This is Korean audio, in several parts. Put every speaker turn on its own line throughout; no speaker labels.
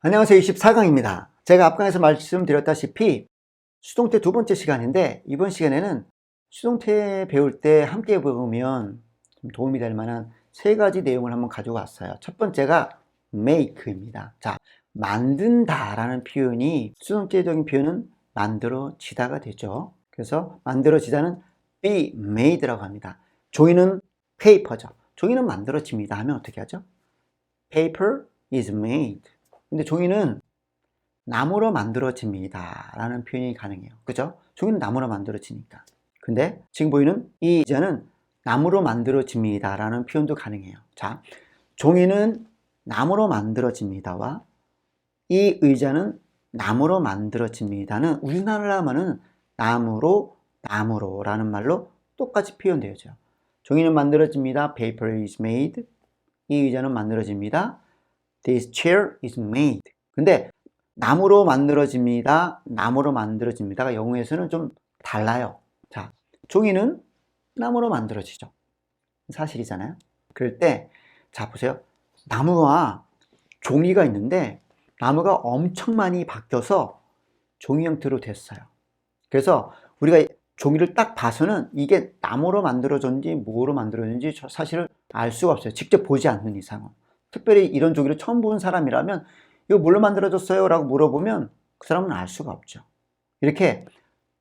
안녕하세요. 24강입니다. 제가 앞강에서 말씀드렸다시피 수동태 두 번째 시간인데, 이번 시간에는 수동태 배울 때 함께 배우면 좀 도움이 될 만한 세 가지 내용을 한번 가지고 왔어요. 첫 번째가 make입니다. 자, 만든다 라는 표현이, 수동태적인 표현은 만들어지다가 되죠. 그래서 만들어지다는 be made라고 합니다. 종이는 paper죠. 종이는 만들어집니다 하면 어떻게 하죠? paper is made. 근데 종이는 나무로 만들어집니다 라는 표현이 가능해요. 그죠? 종이는 나무로 만들어지니까. 근데 지금 보이는 이 의자는 나무로 만들어집니다 라는 표현도 가능해요. 자, 종이는 나무로 만들어집니다와 이 의자는 나무로 만들어집니다는 우리나라 말은 나무로 라는 말로 똑같이 표현되어져. 종이는 만들어집니다. Paper is made. 이 의자는 만들어집니다. This chair is made. 근데 나무로 만들어집니다가 영어에서는 좀 달라요. 자, 종이는 나무로 만들어지죠. 사실이잖아요. 그럴 때, 자, 보세요. 나무와 종이가 있는데 나무가 엄청 많이 바뀌어서 종이 형태로 됐어요. 그래서 우리가 종이를 딱 봐서는 이게 나무로 만들어졌는지 뭐로 만들어졌는지 사실을 알 수가 없어요. 직접 보지 않는 이상은. 특별히 이런 종이를 처음 본 사람이라면 이거 뭘로 만들어졌어요? 라고 물어보면 그 사람은 알 수가 없죠. 이렇게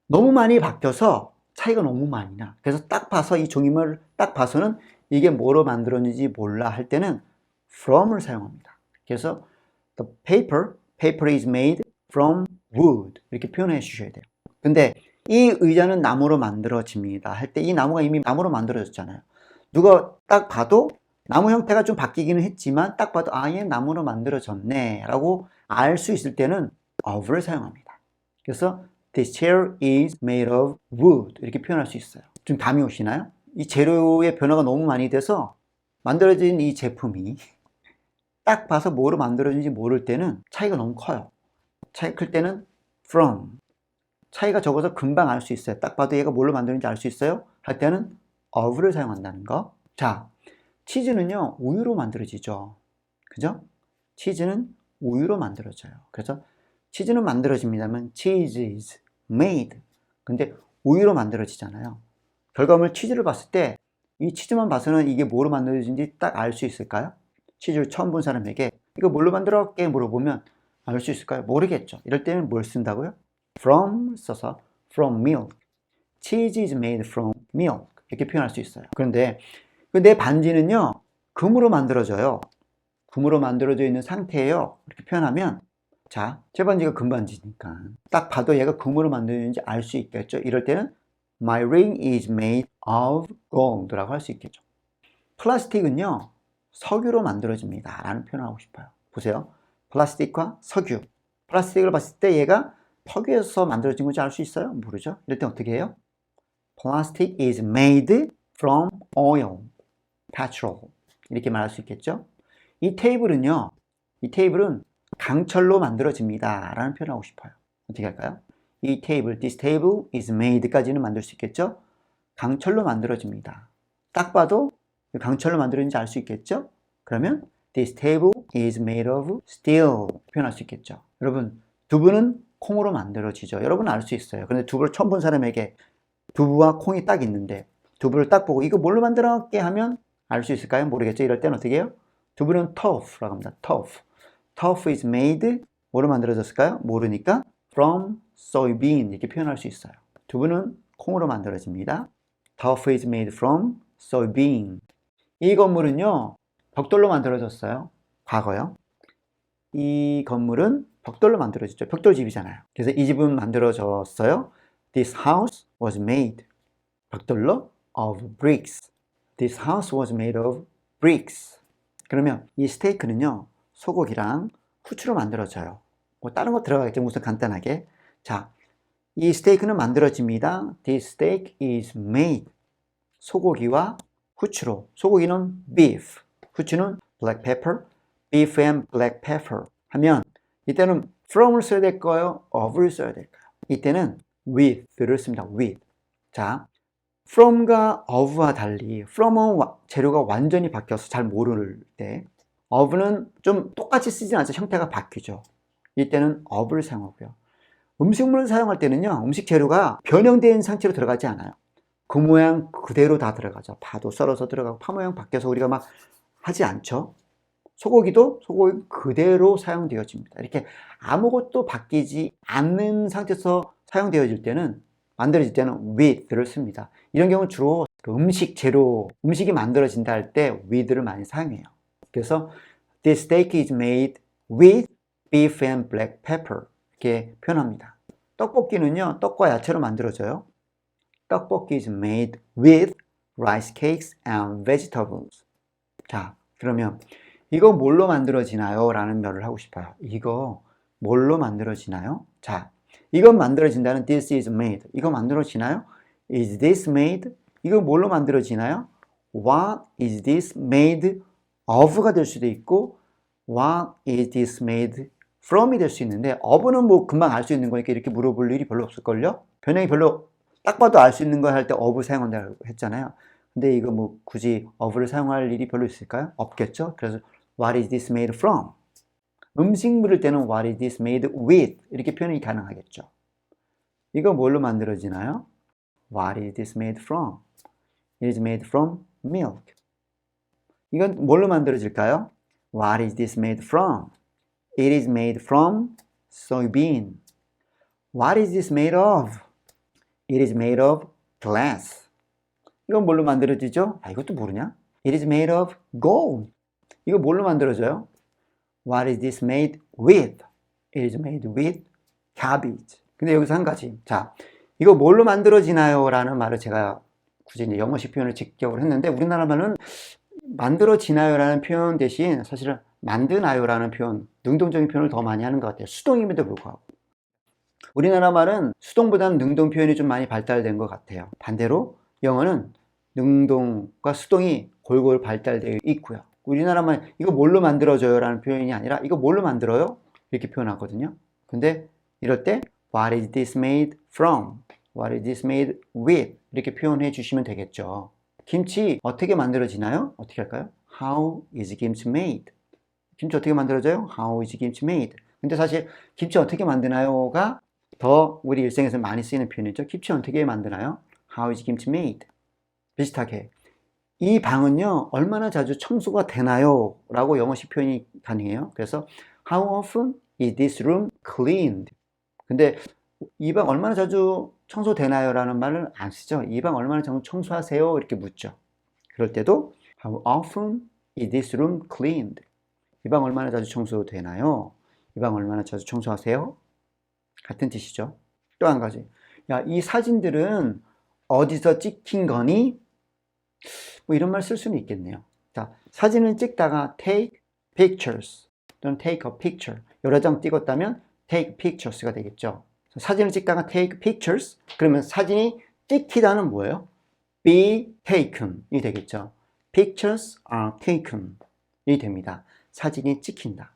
너무 많이 바뀌어서 차이가 너무 많이 나. 그래서 딱 봐서 이 종이를 딱 봐서는 이게 뭐로 만들어졌는지 몰라 할 때는 from을 사용합니다. 그래서 the paper is made from wood 이렇게 표현해 주셔야 돼요. 근데 이 의자는 나무로 만들어집니다 할 때 이 나무가 이미 나무로 만들어졌잖아요. 누가 딱 봐도 나무 형태가 좀 바뀌기는 했지만 딱 봐도 얘 나무로 만들어졌네 라고 알 수 있을 때는 of를 사용합니다. 그래서 This chair is made of wood 이렇게 표현할 수 있어요. 좀 감이 오시나요? 이 재료의 변화가 너무 많이 돼서 만들어진 이 제품이 딱 봐서 뭐로 만들어진지 모를 때는 차이가 너무 커요. 차이 클 때는 from. 차이가 적어서 금방 알 수 있어요. 딱 봐도 얘가 뭘로 만드는지 알 수 있어요. 할 때는 of를 사용한다는 거. 자, 치즈는요, 우유로 만들어지죠. 그죠? 치즈는 우유로 만들어져요. 그래서 치즈는 만들어집니다만 cheese is made. 근데 우유로 만들어지잖아요. 결과물 치즈를 봤을 때 이 치즈만 봐서는 이게 뭐로 만들어진지 딱 알 수 있을까요? 치즈를 처음 본 사람에게 이거 뭘로 만들었게 물어보면 알 수 있을까요? 모르겠죠. 이럴 때는 뭘 쓴다고요? from 써서 from milk. Cheese is made from milk. 이렇게 표현할 수 있어요. 그런데 내 반지는요, 금으로 만들어져요. 금으로 만들어져 있는 상태예요. 이렇게 표현하면, 자, 제 반지가 금반지니까 딱 봐도 얘가 금으로 만들어졌는지 알 수 있겠죠. 이럴 때는 My ring is made of gold라고 할 수 있겠죠. 플라스틱은요, 석유로 만들어집니다 라는 표현을 하고 싶어요. 보세요. 플라스틱과 석유. 플라스틱을 봤을 때 얘가 석유에서 만들어진 건지 알 수 있어요? 모르죠. 이럴 때 어떻게 해요? Plastic is made from oil, petrol. 이렇게 말할 수 있겠죠. 이 테이블은 강철로 만들어집니다 라는 표현을 하고 싶어요. 어떻게 할까요? 이 테이블, this table is made 까지는 만들 수 있겠죠. 강철로 만들어집니다. 딱 봐도 강철로 만들어진지 알 수 있겠죠. 그러면 this table is made of steel 표현할 수 있겠죠. 여러분, 두부는 콩으로 만들어지죠. 여러분은 알 수 있어요. 그런데 두부를 처음 본 사람에게 두부와 콩이 딱 있는데 두부를 딱 보고 이거 뭘로 만들었게 하면 알 수 있을까요? 모르겠죠. 이럴 때는 어떻게 해요? 두부는 tough라고 합니다. tough. tough is made 뭐로 만들어졌을까요? 모르니까 from soybean 이렇게 표현할 수 있어요. 두부는 콩으로 만들어집니다. tough is made from soybean. 이 건물은요, 벽돌로 만들어졌어요. 과거요. 이 건물은 벽돌로 만들어졌죠. 벽돌집이잖아요. 그래서 이 집은 만들어졌어요. This house was made 벽돌로 of bricks. This house was made of bricks. 그러면 이 스테이크는요, 소고기랑 후추로 만들어져요. 뭐 다른 거 들어가겠죠. 우선 간단하게. 자, 이 스테이크는 만들어집니다. This steak is made. 소고기와 후추로. 소고기는 beef, 후추는 black pepper, beef and black pepper 하면 이때는 from을 써야 될까요? of를 써야 될까요? 이때는 with를 씁니다. with. 자, from과 of와 달리 from은 재료가 완전히 바뀌어서 잘 모를 때 of는 좀 똑같이 쓰진 않죠. 형태가 바뀌죠. 이때는 of를 사용하고요. 음식물을 사용할 때는요, 음식 재료가 변형된 상태로 들어가지 않아요. 그 모양 그대로 다 들어가죠. 파도 썰어서 들어가고 파 모양 바뀌어서 우리가 막 하지 않죠. 소고기도 소고기 그대로 사용되어집니다. 이렇게 아무것도 바뀌지 않는 상태에서 사용되어질 때는, 만들어질 때는 with를 씁니다. 이런 경우는 주로 음식 재료, 음식이 만들어진다 할 때 with를 많이 사용해요. 그래서 this steak is made with beef and black pepper 이렇게 표현합니다. 떡볶이는요, 떡과 야채로 만들어져요. 떡볶이 is made with rice cakes and vegetables. 자, 그러면 이거 뭘로 만들어지나요? 라는 말을 하고 싶어요. 이거 뭘로 만들어지나요? 자, 이건 만들어진다는 this is made. 이거 만들어지나요? Is this made? 이거 뭘로 만들어지나요? What is this made of가 될 수도 있고 What is this made from이 될 수 있는데 of는 뭐 금방 알 수 있는 거니까 이렇게 물어볼 일이 별로 없을걸요? 변형이 별로 딱 봐도 알 수 있는 거 할 때 of 사용한다고 했잖아요. 근데 이거 뭐 굳이 of를 사용할 일이 별로 있을까요? 없겠죠? 그래서 What is this made from? 음식 물을 때는 What is this made with? 이렇게 표현이 가능하겠죠. 이거 뭘로 만들어지나요? What is this made from? It is made from milk. 이건 뭘로 만들어질까요? What is this made from? It is made from soybean. What is this made of? It is made of glass. 이건 뭘로 만들어지죠? 아, 이것도 모르냐? It is made of gold. 이거 뭘로 만들어져요? What is this made with? It is made with cabbage. 근데 여기서 한 가지. 자, 이거 뭘로 만들어지나요? 라는 말을 제가 굳이 이제 영어식 표현을 직접으로 했는데, 우리나라 말은 만들어지나요? 라는 표현 대신 사실은 만드나요? 라는 표현, 능동적인 표현을 더 많이 하는 것 같아요. 수동임에도 불구하고. 우리나라 말은 수동보다는 능동 표현이 좀 많이 발달된 것 같아요. 반대로 영어는 능동과 수동이 골고루 발달되어 있고요. 우리나라 말 이거 뭘로 만들어져요? 라는 표현이 아니라 이거 뭘로 만들어요? 이렇게 표현하거든요. 근데 이럴 때 What is this made from? What is this made with? 이렇게 표현해 주시면 되겠죠. 김치 어떻게 만들어지나요? 어떻게 할까요? How is kimchi made? 김치 어떻게 만들어져요? How is kimchi made? 근데 사실 김치 어떻게 만드나요가 더 우리 일생에서 많이 쓰이는 표현이죠. 김치 어떻게 만드나요? How is kimchi made? 비슷하게 이 방은요 얼마나 자주 청소가 되나요? 라고 영어식 표현이 가능해요. 그래서 How often is this room cleaned? 근데 이 방 얼마나 자주 청소되나요? 라는 말을 안 쓰죠. 이 방 얼마나 자주 청소하세요? 이렇게 묻죠. 그럴 때도 How often is this room cleaned? 이 방 얼마나 자주 청소되나요? 이 방 얼마나 자주 청소하세요? 같은 뜻이죠. 또 한 가지. 야, 이 사진들은 어디서 찍힌 거니? 뭐 이런 말 쓸 수는 있겠네요. 자, 사진을 찍다가 take pictures 또는 take a picture. 여러 장 찍었다면 take pictures가 되겠죠. 사진을 찍다가 take pictures. 그러면 사진이 찍히다는 뭐예요? be taken이 되겠죠. Pictures are taken 이 됩니다. 사진이 찍힌다.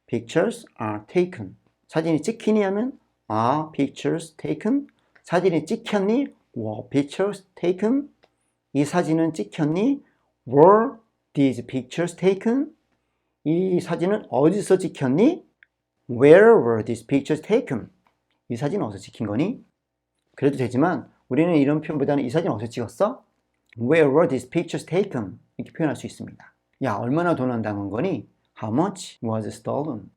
Pictures are taken. 사진이 찍히니 하면 are pictures taken? 사진이 찍혔니? Were pictures taken? 이 사진은 찍혔니? Were these pictures taken? 이 사진은 어디서 찍혔니? Where were these pictures taken? 이 사진은 어디서 찍힌 거니? 그래도 되지만 우리는 이런 표현보다는 이 사진 어디서 찍었어? Where were these pictures taken? 이렇게 표현할 수 있습니다. 야, 얼마나 돈을 당한 거니? How much was stolen?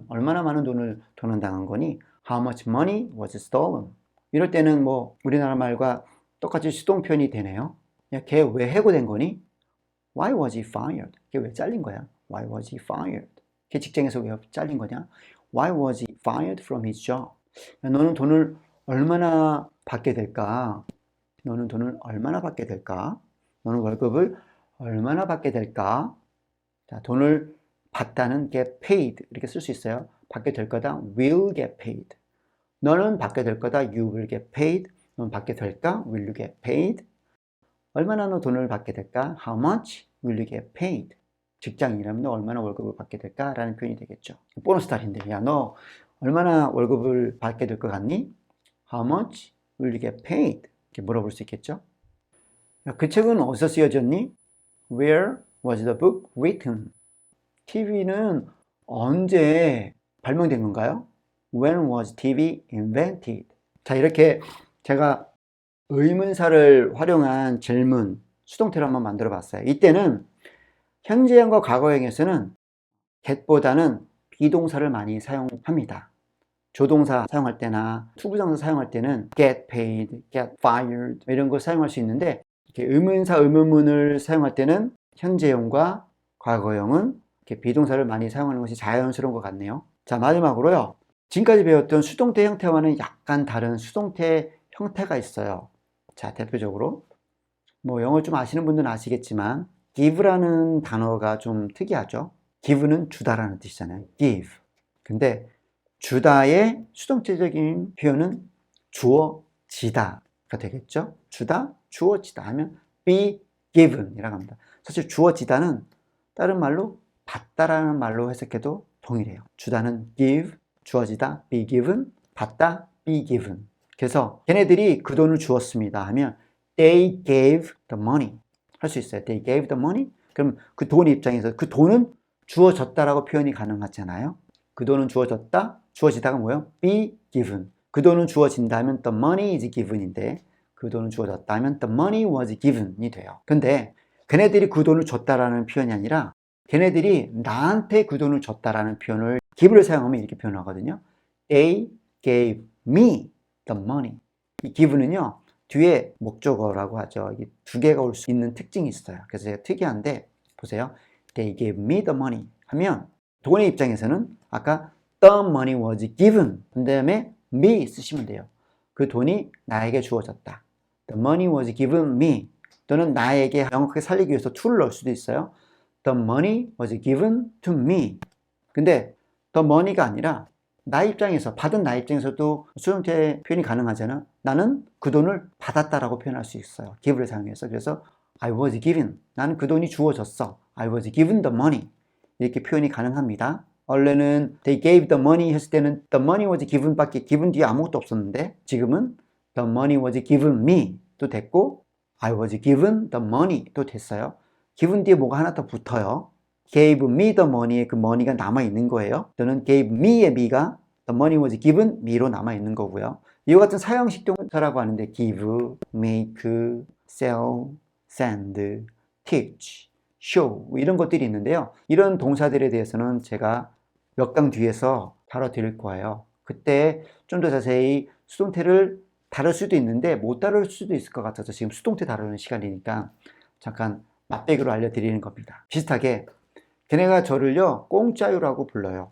얼마나 많은 돈을 당한 거니? How much money was stolen? 이럴 때는 뭐 우리나라 말과 똑같이 수동 표현이 되네요. 야, 걔 왜 해고된 거니? Why was he fired? 걔 왜 잘린 거야? Why was he fired? 걔 직장에서 왜 잘린 거냐? Why was he fired from his job? 야, 너는 돈을 얼마나 받게 될까? 너는 돈을 얼마나 받게 될까? 너는 월급을 얼마나 받게 될까? 자, 돈을 받다는 get paid 이렇게 쓸 수 있어요. 받게 될 거다 will get paid. 너는 받게 될 거다 you will get paid. 너는 받게 될까? will you get paid? 얼마나 너 돈을 받게 될까? How much will you get paid? 직장인이라면 너 얼마나 월급을 받게 될까? 라는 표현이 되겠죠. 보너스 달인데 야, 너 얼마나 월급을 받게 될 것 같니? How much will you get paid? 이렇게 물어볼 수 있겠죠. 야, 그 책은 어디서 쓰여졌니? Where was the book written? TV는 언제 발명된 건가요? When was TV invented? 자, 이렇게 제가 의문사를 활용한 질문, 수동태를 한번 만들어 봤어요. 이때는 현재형과 과거형에서는 get보다는 비동사를 많이 사용합니다. 조동사 사용할 때나 투부정사 사용할 때는 get paid, get fired 이런 걸 사용할 수 있는데 이렇게 의문사, 의문문을 사용할 때는 현재형과 과거형은 이렇게 비동사를 많이 사용하는 것이 자연스러운 것 같네요. 자, 마지막으로요. 지금까지 배웠던 수동태 형태와는 약간 다른 수동태 형태가 있어요. 자, 대표적으로 뭐 영어 좀 아시는 분들은 아시겠지만 give라는 단어가 좀 특이하죠. give는 주다라는 뜻이잖아요. give. 근데 주다의 수동태적인 표현은 주어지다가 되겠죠. 주다, 주어지다 하면 be given 이라고 합니다. 사실 주어지다는 다른 말로 받다라는 말로 해석해도 동일해요. 주다는 give, 주어지다, be given, 받다, be given. 그래서 걔네들이 그 돈을 주었습니다 하면 they gave the money 할 수 있어요. they gave the money. 그럼 그 돈 입장에서 그 돈은 주어졌다라고 표현이 가능하잖아요. 그 돈은 주어졌다, 주어지다가 뭐예요? be given. 그 돈은 주어진다 하면 the money is given인데 그 돈은 주어졌다 하면 the money was given이 돼요. 근데 걔네들이 그 돈을 줬다라는 표현이 아니라 걔네들이 나한테 그 돈을 줬다라는 표현을 give를 사용하면 이렇게 표현하거든요. They gave me the money. 이 give는요, 뒤에 목적어라고 하죠. 이게 두 개가 올 수 있는 특징이 있어요. 그래서 제가 특이한데, 보세요. They gave me the money 하면 돈의 입장에서는 아까 the money was given 그 다음에 me 쓰시면 돼요. 그 돈이 나에게 주어졌다. The money was given me 또는 나에게 명확하게 살리기 위해서 to를 넣을 수도 있어요. The money was given to me. 근데 the money가 아니라 나 입장에서 받은 나 입장에서도 수동태 표현이 가능하잖아. 나는 그 돈을 받았다라고 표현할 수 있어요. give를 사용해서. 그래서 I was given. 나는 그 돈이 주어졌어. I was given the money. 이렇게 표현이 가능합니다. 원래는 they gave the money 했을 때는 the money was given 밖에 given 뒤에 아무것도 없었는데 지금은 the money was given me 또 됐고 I was given the money 또 됐어요. given 뒤에 뭐가 하나 더 붙어요. gave me the money에 그 money가 남아있는 거예요. 또는 gave me의 me가 the money was given me로 남아있는 거고요. 이와 같은 사형식 동사라고 하는데 give, make, sell, send, teach, show 이런 것들이 있는데요. 이런 동사들에 대해서는 제가 몇 강 뒤에서 다뤄드릴 거예요. 그때 좀 더 자세히 수동태를 다룰 수도 있는데 못 다룰 수도 있을 것 같아서 지금 수동태 다루는 시간이니까 잠깐 맛배기로 알려드리는 겁니다. 비슷하게 걔네가 저를요 공짜요라고 불러요.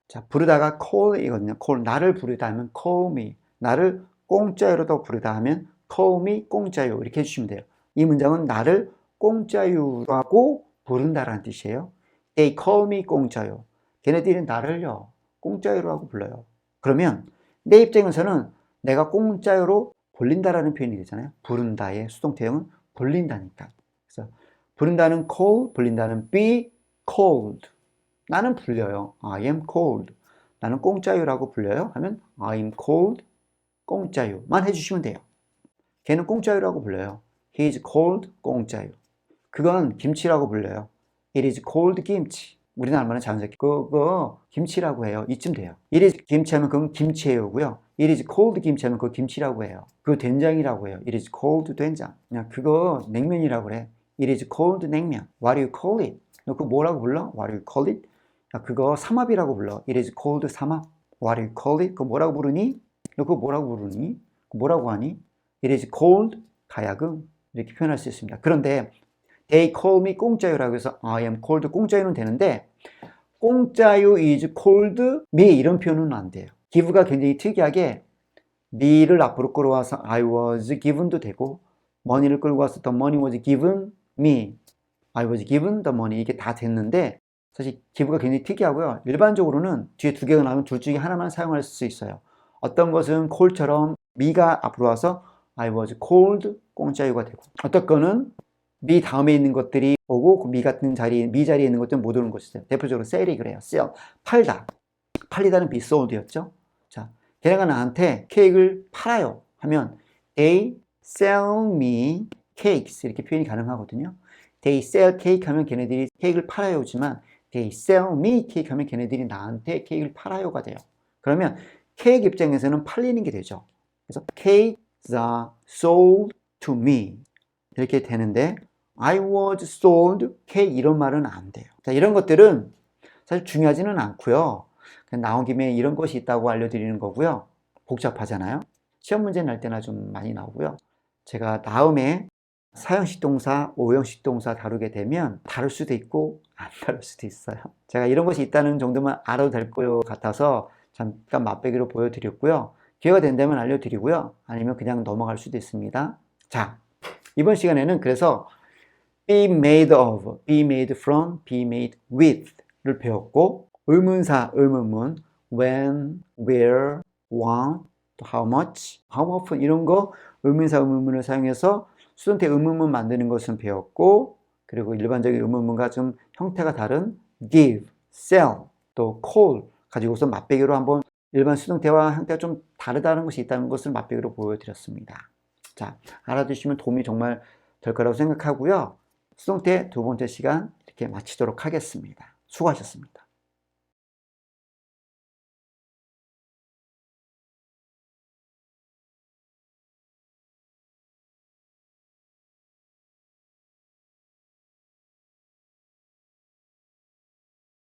자, 부르다가 call 이거든요. call, 나를 부르다 하면 call me. 나를 공짜요로 부르다 하면 call me 공짜요 이렇게 해주시면 돼요. 이 문장은 나를 공짜요라고 부른다라는 뜻이에요. They call me 공짜요. 걔네들이 나를요 공짜요라고 불러요. 그러면 내 입장에서는 내가 공짜요로 불린다라는 표현이 되잖아요. 부른다의 수동태형은 불린다니까. 그래서 부른다는 call, 불린다는 be called. 나는 불려요. I am called. 나는 공짜요라고 불려요. 하면 I am called 공짜요만 해주시면 돼요. 걔는 공짜요라고 불려요. He is called 공짜요. 그건 김치라고 불려요. It is called 김치. 우리나라 말은 자연스럽게 그거 김치라고 해요. 이쯤 돼요. It is 김치 하면 그건 김치예요고요. It is cold 김치 하면 그거 김치라고 해요. 그거 된장이라고 해요. It is cold 된장. 그냥 그거 냉면이라고 그래. It is cold 냉면. What do you call it? 너 그거 뭐라고 불러? What do you call it? 야, 그거 삼합이라고 불러. It is cold 삼합. What do you call it? 그거 뭐라고 부르니? 너 그거 뭐라고 부르니? 뭐라고 하니? It is cold 가야금. 이렇게 표현할 수 있습니다. 그런데 They call me 공짜요라고 해서 I am cold 공짜요는 되는데 공짜요 is cold me 이런 표현은 안 돼요. give가 굉장히 특이하게 me를 앞으로 끌어와서 I was given도 되고 money를 끌고 와서 the money was given me I was given the money 이게 다 됐는데 사실 give가 굉장히 특이하고요. 일반적으로는 뒤에 두 개가 나오면 둘 중에 하나만 사용할 수 있어요. 어떤 것은 call처럼 me가 앞으로 와서 I was called 공짜요가 되고 어떤 거는 미 다음에 있는 것들이 오고 미 같은 자리에 미 자리에 있는 것들은 못 오는 것이 있어요. 대표적으로 sell이 그래요. sell 팔다. 팔리다는 be sold였죠. 자, 걔네가 나한테 케이크를 팔아요 하면 they sell me cakes 이렇게 표현이 가능하거든요. they sell cake 하면 걔네들이 케이크를 팔아요지만 they sell me cake 하면 걔네들이 나한테 케이크를 팔아요가 돼요. 그러면 cake 입장에서는 팔리는 게 되죠. 그래서 cakes are sold to me 이렇게 되는데 I was sold cake 이런 말은 안 돼요. 자, 이런 것들은 사실 중요하지는 않고요. 그냥 나온 김에 이런 것이 있다고 알려드리는 거고요. 복잡하잖아요. 시험 문제 날 때나 좀 많이 나오고요. 제가 다음에 사형식 동사, 오형식 동사 다루게 되면 다룰 수도 있고 안 다룰 수도 있어요. 제가 이런 것이 있다는 정도만 알아도 될 것 같아서 잠깐 맛보기로 보여드렸고요. 기회가 된다면 알려드리고요. 아니면 그냥 넘어갈 수도 있습니다. 자, 이번 시간에는 그래서 be made of, be made from, be made with를 배웠고 의문사, 의문문 when, where, when, how much, how often 이런 거 의문사, 의문문을 사용해서 수동태 의문문 만드는 것은 배웠고 그리고 일반적인 의문문과 좀 형태가 다른 give, sell, 또 call 가지고서 맛배기로 한번 일반 수동태와 형태가 좀 다르다는 것이 있다는 것을 맛배기로 보여드렸습니다. 자, 알아두시면 도움이 정말 될 거라고 생각하고요. 수동태 두 번째 시간 이렇게 마치도록 하겠습니다. 수고하셨습니다.